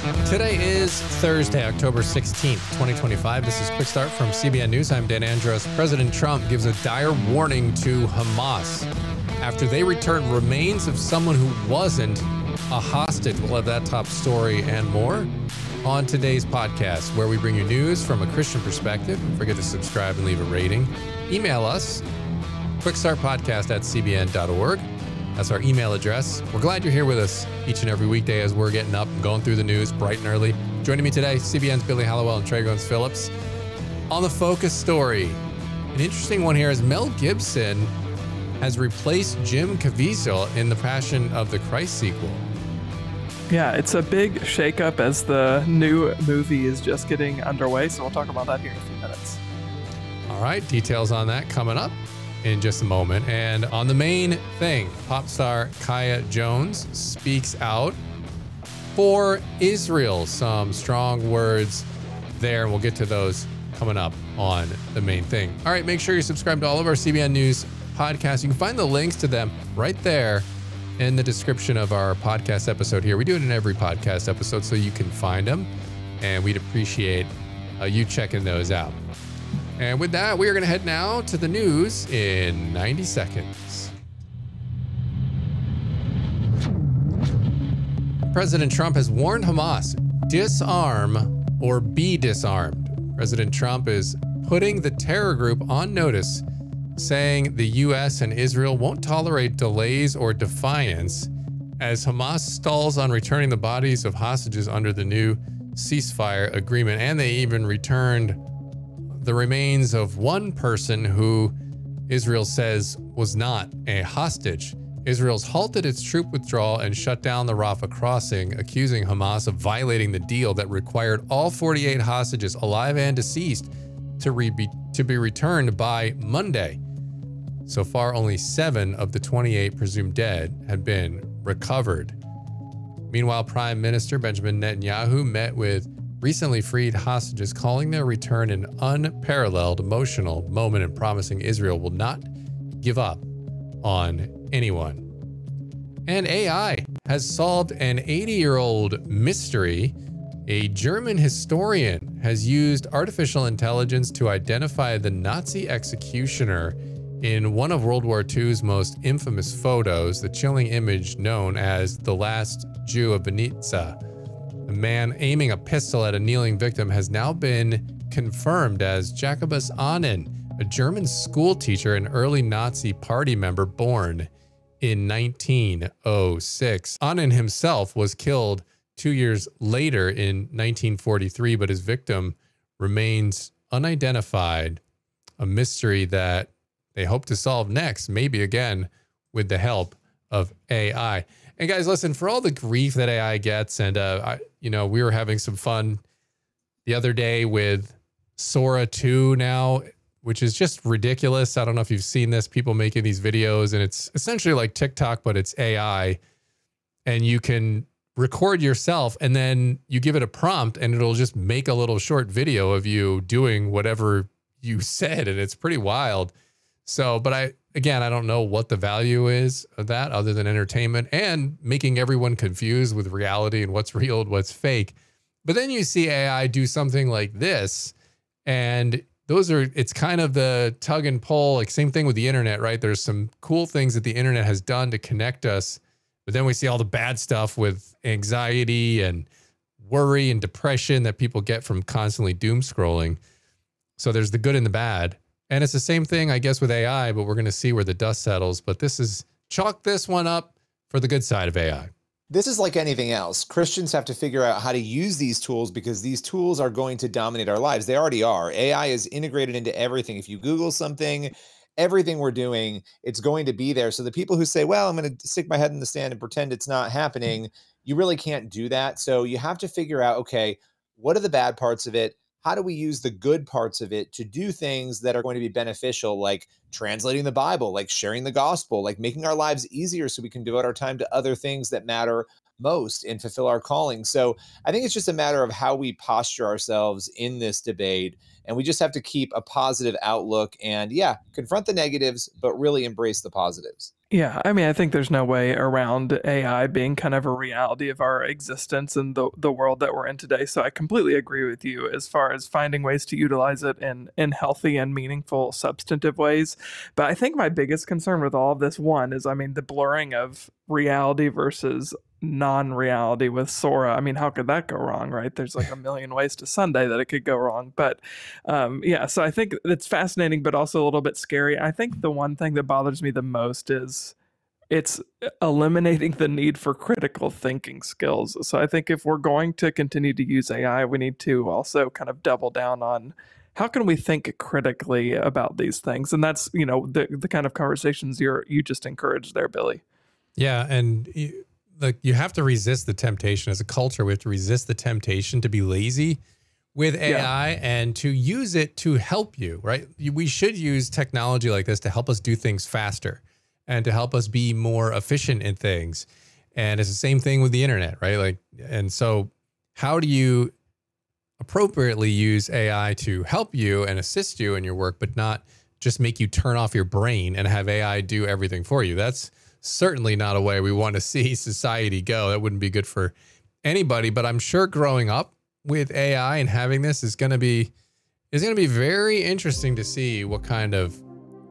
Today is Thursday, October 16th, 2025. This is Quick Start from CBN News. I'm Dan Andros. President Trump gives a dire warning to Hamas after they return remains of someone who wasn't a hostage. We'll have that top story and more on today's podcast, where we bring you news from a Christian perspective. Don't forget to subscribe and leave a rating. Email us, quickstartpodcast@cbn.org. That's our email address. We're glad you're here with us each and every weekday as we're getting up and going through the news bright and early. Joining me today, CBN's Billy Hallowell and Trey Goins Phillips. On the focus story, an interesting one here is Mel Gibson has replaced Jim Caviezel in the Passion of the Christ sequel. Yeah, it's a big shakeup as the new movie is just getting underway, so we'll talk about that here in a few minutes. All right, details on that coming up in just a moment. And on the main thing, pop star Kaya Jones speaks out for Israel. Some strong words there, and we'll get to those coming up on the main thing. All right, make sure you subscribe to all of our CBN News podcasts. You can find the links to them right there in the description of our podcast episode here. We do it in every podcast episode so you can find them, and we'd appreciate you checking those out. And with that, we are going to head now to the news in 90 seconds. President Trump has warned Hamas, disarm or be disarmed. President Trump is putting the terror group on notice, saying the U.S. and Israel won't tolerate delays or defiance as Hamas stalls on returning the bodies of hostages under the new ceasefire agreement. And they even returned the remains of one person who Israel says was not a hostage. Israel's halted its troop withdrawal and shut down the Rafah crossing, accusing Hamas of violating the deal that required all 48 hostages, alive and deceased, to be returned by Monday. So far, only 7 of the 28 presumed dead had been recovered. Meanwhile, Prime Minister Benjamin Netanyahu met with recently freed hostages, calling their return an unparalleled emotional moment and promising Israel will not give up on anyone. And AI has solved an 80-year-old mystery. A German historian has used artificial intelligence to identify the Nazi executioner in one of World War II's most infamous photos, the chilling image known as The Last Jew of Vinica. A man aiming a pistol at a kneeling victim has now been confirmed as Jacobus Ahnen, a German school teacher and early Nazi party member born in 1906. Ahnen himself was killed 2 years later in 1943, but his victim remains unidentified, a mystery that they hope to solve next, maybe again with the help of AI. And guys, listen, for all the grief that AI gets, and we were having some fun the other day with Sora 2 now, which is just ridiculous. I don't know if you've seen this, people making these videos, and it's essentially like TikTok, but it's AI. And you can record yourself, and then you give it a prompt, and it'll just make a little short video of you doing whatever you said, and it's pretty wild. So, but I don't know what the value is of that other than entertainment and making everyone confused with reality and what's real and what's fake. But then you see AI do something like this, and it's kind of the tug and pull, like same thing with the internet, right? There's some cool things that the internet has done to connect us, but then we see all the bad stuff with anxiety and worry and depression that people get from constantly doom scrolling. So there's the good and the bad. And it's the same thing, I guess, with AI, but we're going to see where the dust settles. But chalk this one up for the good side of AI. This is like anything else. Christians have to figure out how to use these tools because these tools are going to dominate our lives. They already are. AI is integrated into everything. If you Google something, everything we're doing, it's going to be there. So the people who say, well, I'm going to stick my head in the sand and pretend it's not happening, you really can't do that. So you have to figure out, okay, what are the bad parts of it? How do we use the good parts of it to do things that are going to be beneficial, like translating the Bible, like sharing the gospel, like making our lives easier so we can devote our time to other things that matter most and fulfill our calling. So I think it's just a matter of how we posture ourselves in this debate. And we just have to keep a positive outlook and, confront the negatives, but really embrace the positives. Yeah, I mean, I think there's no way around AI being kind of a reality of our existence and the world that we're in today. So I completely agree with you as far as finding ways to utilize it in healthy and meaningful, substantive ways. But I think my biggest concern with all of this, one, is I mean, the blurring of reality versus non-reality with Sora. I mean, how could that go wrong, right? There's like a million ways to Sunday that it could go wrong. But yeah, so I think it's fascinating, but also a little bit scary. I think the one thing that bothers me the most is it's eliminating the need for critical thinking skills. So I think if we're going to continue to use AI, we need to also kind of double down on how can we think critically about these things. And that's, you know, the kind of conversations you just encouraged there, Billy. Yeah, and you have to resist the temptation as a culture. We have to resist the temptation to be lazy with AI and to use it to help you, right? We should use technology like this to help us do things faster and to help us be more efficient in things. And it's the same thing with the internet, right? Like, and so how do you appropriately use AI to help you and assist you in your work, but not just make you turn off your brain and have AI do everything for you? That's certainly not a way we want to see society go. That wouldn't be good for anybody, but I'm sure growing up with AI and having this is going to be very interesting to see what kind of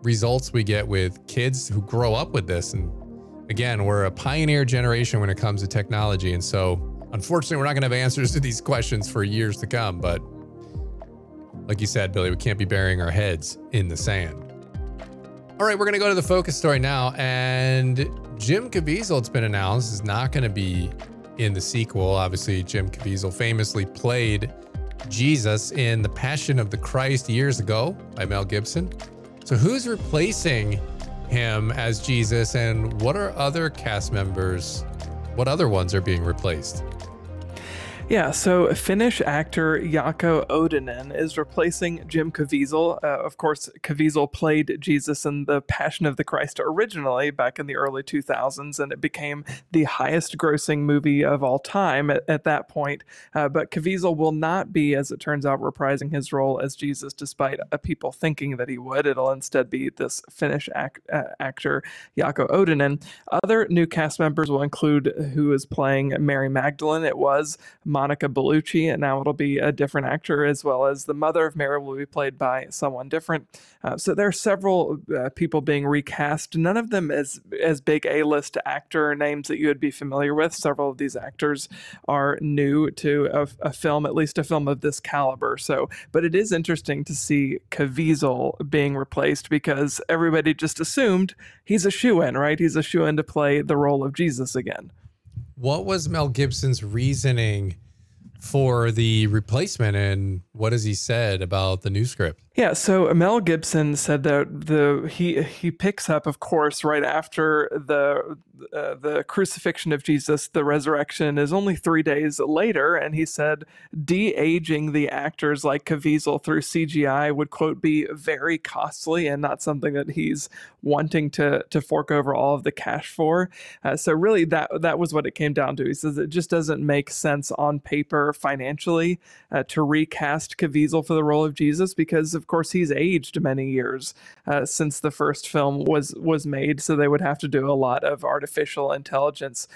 results we get with kids who grow up with this. And again, we're a pioneer generation when it comes to technology. And so unfortunately, we're not going to have answers to these questions for years to come. But like you said, Billy, we can't be burying our heads in the sand. All right, we're going to go to the focus story now. And Jim Caviezel, it's been announced, is not going to be in the sequel. Obviously, Jim Caviezel famously played Jesus in The Passion of the Christ years ago by Mel Gibson. So who's replacing him as Jesus, and what are other cast members? What other ones are being replaced? Yeah, so Finnish actor Jaakko Oudinen is replacing Jim Caviezel. Of course, Caviezel played Jesus in The Passion of the Christ originally back in the early 2000s, and it became the highest grossing movie of all time at that point. But Caviezel will not be, as it turns out, reprising his role as Jesus, despite people thinking that he would. It'll instead be this Finnish actor Jaakko Oudinen. Other new cast members will include who is playing Mary Magdalene. It was Monica Bellucci, and now it'll be a different actor, as well as the mother of Mary will be played by someone different. So there are several people being recast, none of them as big A-list actor names that you would be familiar with. Several of these actors are new to a film, at least a film of this caliber. So, but it is interesting to see Caviezel being replaced because everybody just assumed he's a shoo-in, right? He's a shoo-in to play the role of Jesus again. What was Mel Gibson's reasoning for the replacement, and what has he said about the new script? Yeah, so Mel Gibson said that he picks up, of course, right after the crucifixion of Jesus. The resurrection is only 3 days later, and he said de-aging the actors like Caviezel through CGI would, quote, be very costly and not something that he's wanting to fork over all of the cash for. So really, that was what it came down to. He says it just doesn't make sense on paper financially to recast Caviezel for the role of Jesus because, of course, he's aged many years since the first film was made, so they would have to do a lot of artificial intelligence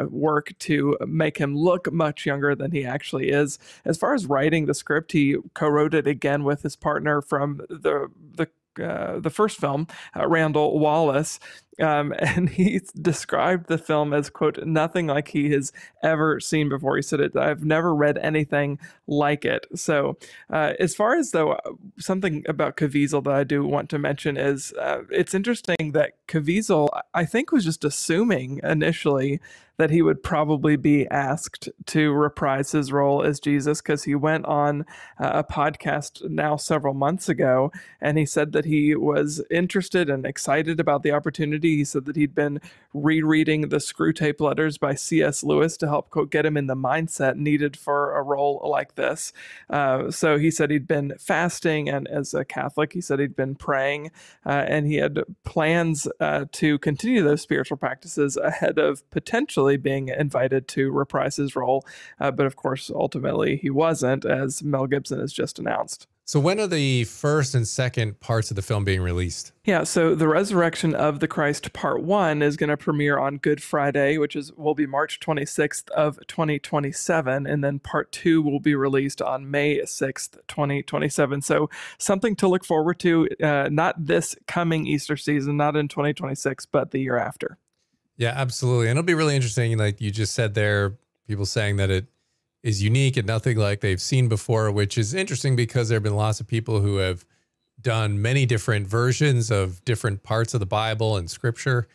work to make him look much younger than he actually is. As far as writing the script, he co-wrote it again with his partner from the first film, Randall Wallace. And he described the film as, quote, nothing like he has ever seen before. He said, I've never read anything like it. So as far as, though, something about Caviezel that I do want to mention is it's interesting that Caviezel, I think, was just assuming initially that he would probably be asked to reprise his role as Jesus because he went on a podcast now several months ago, and he said that he was interested and excited about the opportunity. He said that he'd been rereading the Screwtape Letters by C.S. Lewis to help, quote, get him in the mindset needed for a role like this. So he said he'd been fasting, and as a Catholic, he said he'd been praying, and he had plans to continue those spiritual practices ahead of potentially being invited to reprise his role. But of course, ultimately, he wasn't, as Mel Gibson has just announced. So when are the first and second parts of the film being released? Yeah, so The Resurrection of the Christ Part 1 is going to premiere on Good Friday, which will be March 26th of 2027, and then Part 2 will be released on May 6th, 2027. So something to look forward to, not this coming Easter season, not in 2026, but the year after. Yeah, absolutely. And it'll be really interesting, like you just said there, people saying that it is unique and nothing like they've seen before, which is interesting because there have been lots of people who have done many different versions of different parts of the Bible and scripture,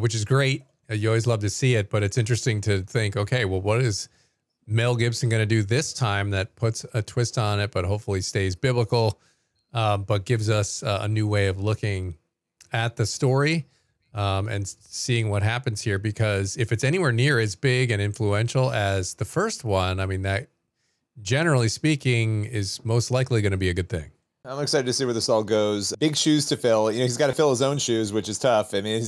which is great. You always love to see it, but it's interesting to think, okay, well, what is Mel Gibson going to do this time that puts a twist on it, but hopefully stays biblical, but gives us a new way of looking at the story and seeing what happens here? Because if it's anywhere near as big and influential as the first one, I mean, that generally speaking is most likely going to be a good thing. I'm excited to see where this all goes. Big shoes to fill. You know, he's got to fill his own shoes, which is tough. I mean,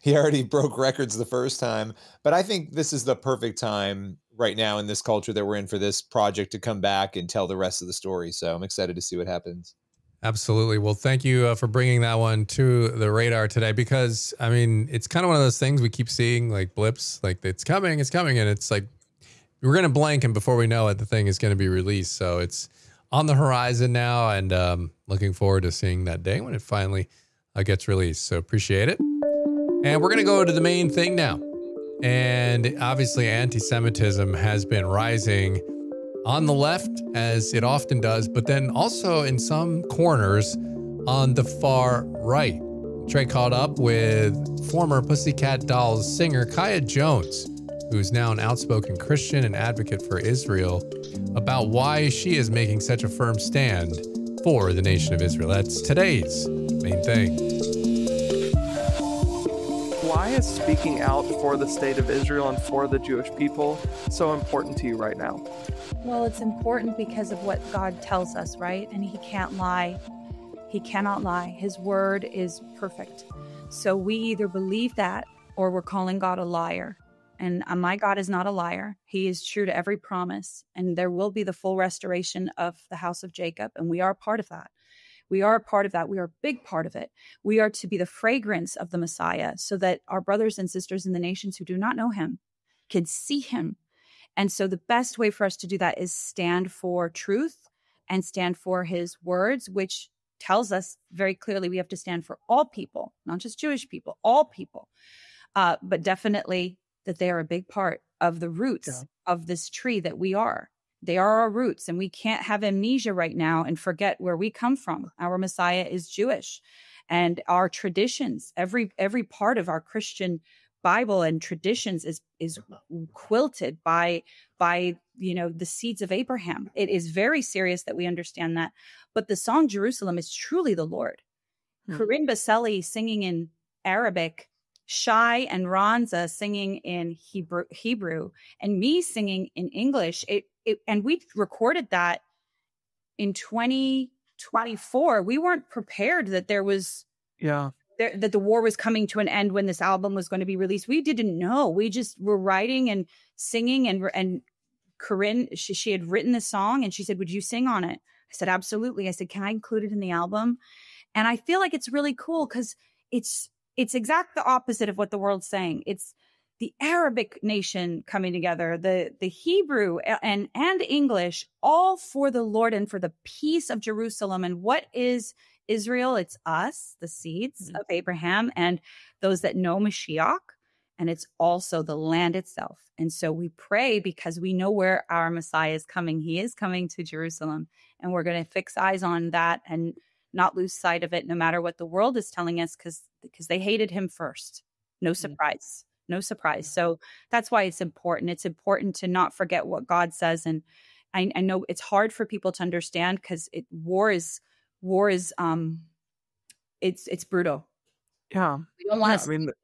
he already broke records the first time, but I think this is the perfect time right now in this culture that we're in for this project to come back and tell the rest of the story. So I'm excited to see what happens. Absolutely. Well, thank you for bringing that one to the radar today, because I mean, it's kind of one of those things we keep seeing, like blips, like it's coming. And it's like, we're going to blank, and before we know it, the thing is going to be released. So it's on the horizon now, and looking forward to seeing that day when it finally gets released. So appreciate it. And we're going to go to the main thing now. And obviously anti-Semitism has been rising on the left, as it often does, but then also in some corners on the far right. Trey caught up with former Pussycat Dolls singer Kaya Jones, who's now an outspoken Christian and advocate for Israel, about why she is making such a firm stand for the nation of Israel. That's today's main thing. Why is speaking out for the state of Israel and for the Jewish people so important to you right now? Well, it's important because of what God tells us, right? And he can't lie. He cannot lie. His word is perfect. So we either believe that or we're calling God a liar. And my God is not a liar. He is true to every promise. And there will be the full restoration of the house of Jacob. And we are a part of that. We are a part of that. We are a big part of it. We are to be the fragrance of the Messiah so that our brothers and sisters in the nations who do not know him can see him. And so the best way for us to do that is stand for truth and stand for his words, which tells us very clearly we have to stand for all people, not just Jewish people, all people, but definitely that they are a big part of the roots of this tree that we are. They are our roots, and we can't have amnesia right now and forget where we come from. Our Messiah is Jewish, and our traditions, every part of our Christian Bible and traditions is quilted by the seeds of Abraham. It is very serious that we understand that. But the song Jerusalem is truly the Lord. Corinne Baselli singing in Arabic, Shai and Ronza singing in Hebrew, and me singing in English. And we recorded that in 2024. We weren't prepared that there was that the war was coming to an end when this album was going to be released. We didn't know. We just were writing and singing, and Corinne, she had written the song, and she said, "Would you sing on it?" I said, "Absolutely." I said, "Can I include it in the album?" And I feel like it's really cool because it's exact the opposite of what the world's saying. It's the Arabic nation coming together, the Hebrew and English, all for the Lord and for the peace of Jerusalem. And what is Israel? It's us, the seeds of Abraham, and those that know Mashiach. And it's also the land itself. And so we pray because we know where our Messiah is coming. He is coming to Jerusalem, and we're going to fix eyes on that and not lose sight of it, no matter what the world is telling us, because they hated him first. No surprise. No surprise. So that's why it's important. It's important to not forget what God says. And I know it's hard for people to understand because war is it's brutal. Yeah. We don't want to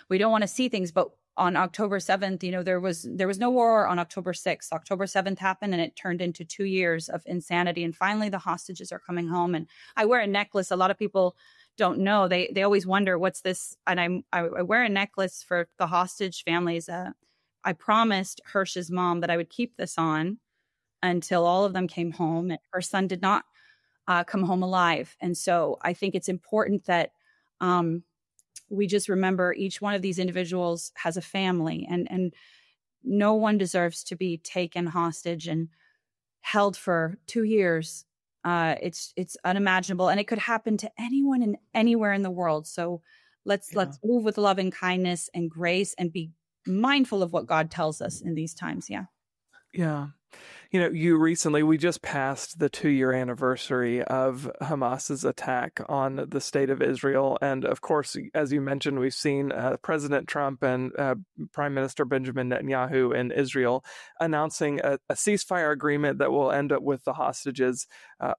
we don't want to see things, but on October 7th, there was no war on October 6th. October 7th happened, and it turned into 2 years of insanity. And finally the hostages are coming home. And I wear a necklace. A lot of people don't know. They always wonder what's this. And I wear a necklace for the hostage families. I promised Hirsch's mom that I would keep this on until all of them came home, and her son did not come home alive. And so I think it's important that we just remember each one of these individuals has a family, and no one deserves to be taken hostage and held for 2 years. It's unimaginable, and it could happen to anyone and anywhere in the world. So let's move with love and kindness and grace, and be mindful of what God tells us in these times. Yeah. You know, we just passed the 2-year anniversary of Hamas's attack on the state of Israel. And of course, as you mentioned, we've seen President Trump and Prime Minister Benjamin Netanyahu in Israel announcing a ceasefire agreement that will end up with the hostages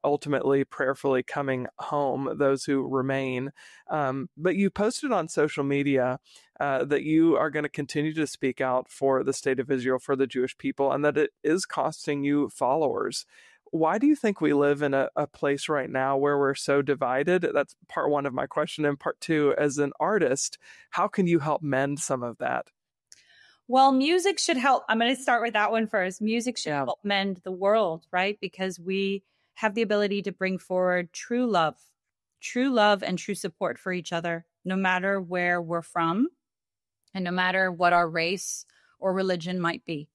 ultimately prayerfully coming home, those who remain. But you posted on social media that you are going to continue to speak out for the state of Israel, for the Jewish people, and that it is costing you followers. Why do you think we live in a place right now where we're so divided? That's part one of my question. And part two, as an artist, how can you help mend some of that? Well, music should help. I'm going to start with that one first. Music should help mend the world, right? Because we have the ability to bring forward true love and true support for each other, no matter where we're from and no matter what our race or religion might be.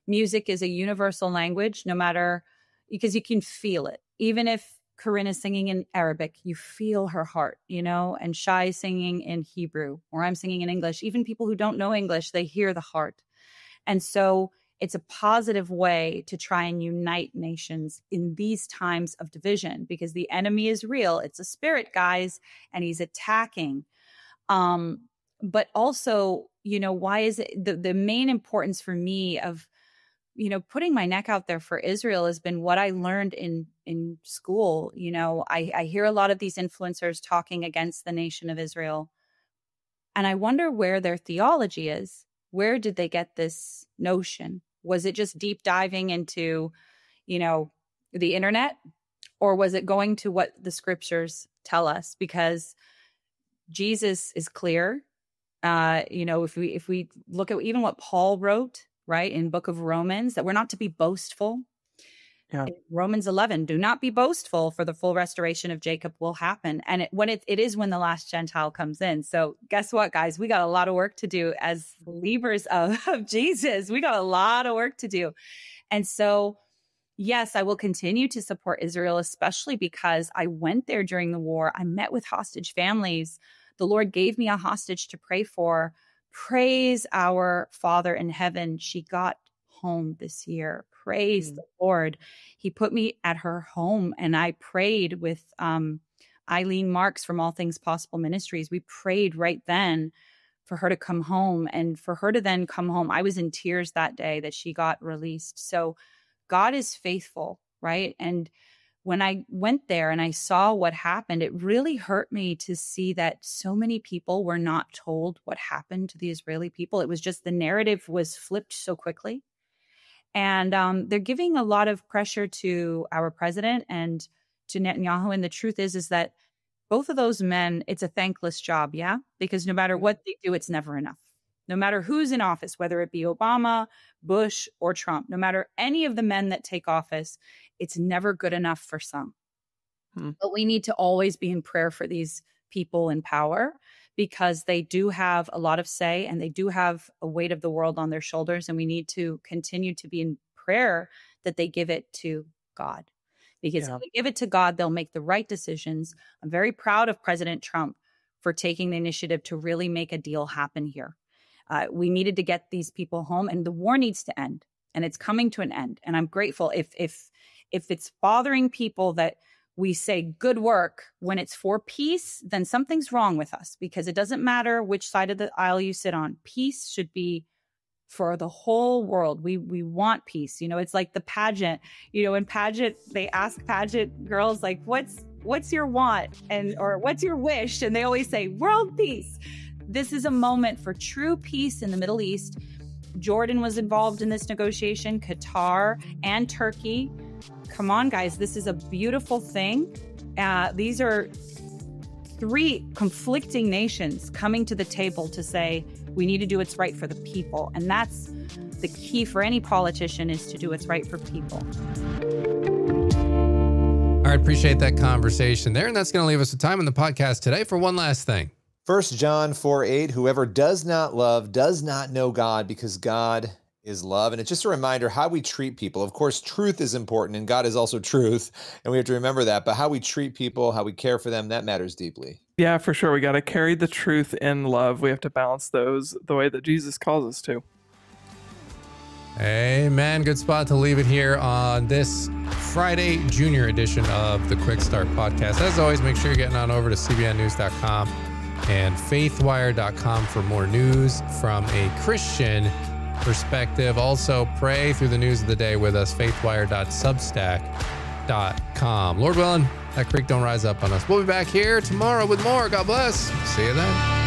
Music is a universal language, no matter, because you can feel it. Even if Corinne is singing in Arabic, you feel her heart, and Shai is singing in Hebrew, or I'm singing in English. Even people who don't know English, they hear the heart. And so it's a positive way to try and unite nations in these times of division, because the enemy is real. It's a spirit, guys, and he's attacking. But also, why is it the main importance for me of, putting my neck out there for Israel has been what I learned in school. I hear a lot of these influencers talking against the nation of Israel, and I wonder where their theology is. Where did they get this notion? Was it just deep diving into, the internet, or was it going to what the scriptures tell us? Because Jesus is clear. If we look at even what Paul wrote, right, in book of Romans, that we're not to be boastful. Yeah. In Romans 11, do not be boastful, for the full restoration of Jacob will happen. And it is when the last Gentile comes in. So guess what, guys? We got a lot of work to do as believers of Jesus. We got a lot of work to do. And so, yes, I will continue to support Israel, especially because I went there during the war. I met with hostage families. The Lord gave me a hostage to pray for. Praise our Father in heaven. She got home this year. Praise the Lord. He put me at her home, and I prayed with Eileen Marks from All Things Possible Ministries. We prayed right then for her to come home, and for her to then come home. I was in tears that day that she got released. So God is faithful, right? And when I went there and I saw what happened, it really hurt me to see that so many people were not told what happened to the Israeli people. It was just the narrative was flipped so quickly. And they're giving a lot of pressure to our president and to Netanyahu. And the truth is that both of those men, it's a thankless job, yeah? Because no matter what they do, it's never enough. No matter who's in office, whether it be Obama, Bush, or Trump, no matter any of the men that take office, it's never good enough for some. But we need to always be in prayer for these people in power, because they do have a lot of say and they do have a weight of the world on their shoulders. And we need to continue to be in prayer that they give it to God, because if they give it to God, they'll make the right decisions. I'm very proud of President Trump for taking the initiative to really make a deal happen here. We needed to get these people home, and the war needs to end, and it's coming to an end. And I'm grateful if it's bothering people that we say good work when it's for peace, then something's wrong with us, because it doesn't matter which side of the aisle you sit on. Peace should be for the whole world. We want peace. It's like the pageant, in pageant, they ask pageant girls, like, what's your want or what's your wish? And they always say world peace. This is a moment for true peace in the Middle East. Jordan was involved in this negotiation, Qatar and Turkey. Come on, guys, this is a beautiful thing. These are 3 conflicting nations coming to the table to say, we need to do what's right for the people. And that's the key for any politician is to do what's right for people. All right, appreciate that conversation there. And that's going to leave us with time in the podcast today for one last thing. 1 John 4:8, whoever does not love does not know God, because God is love. And it's just a reminder how we treat people. Of course, truth is important, and God is also truth, and we have to remember that. But how we treat people, how we care for them, that matters deeply. Yeah, for sure. We got to carry the truth in love. We have to balance those the way that Jesus calls us to. Amen. Good spot to leave it here on this Friday Junior edition of the Quick Start Podcast. As always, make sure you're getting on over to cbnnews.com and faithwire.com for more news from a Christian perspective. Also, pray through the news of the day with us, faithwire.substack.com. Lord willing, that creek don't rise up on us. We'll be back here tomorrow with more. God bless. See you then.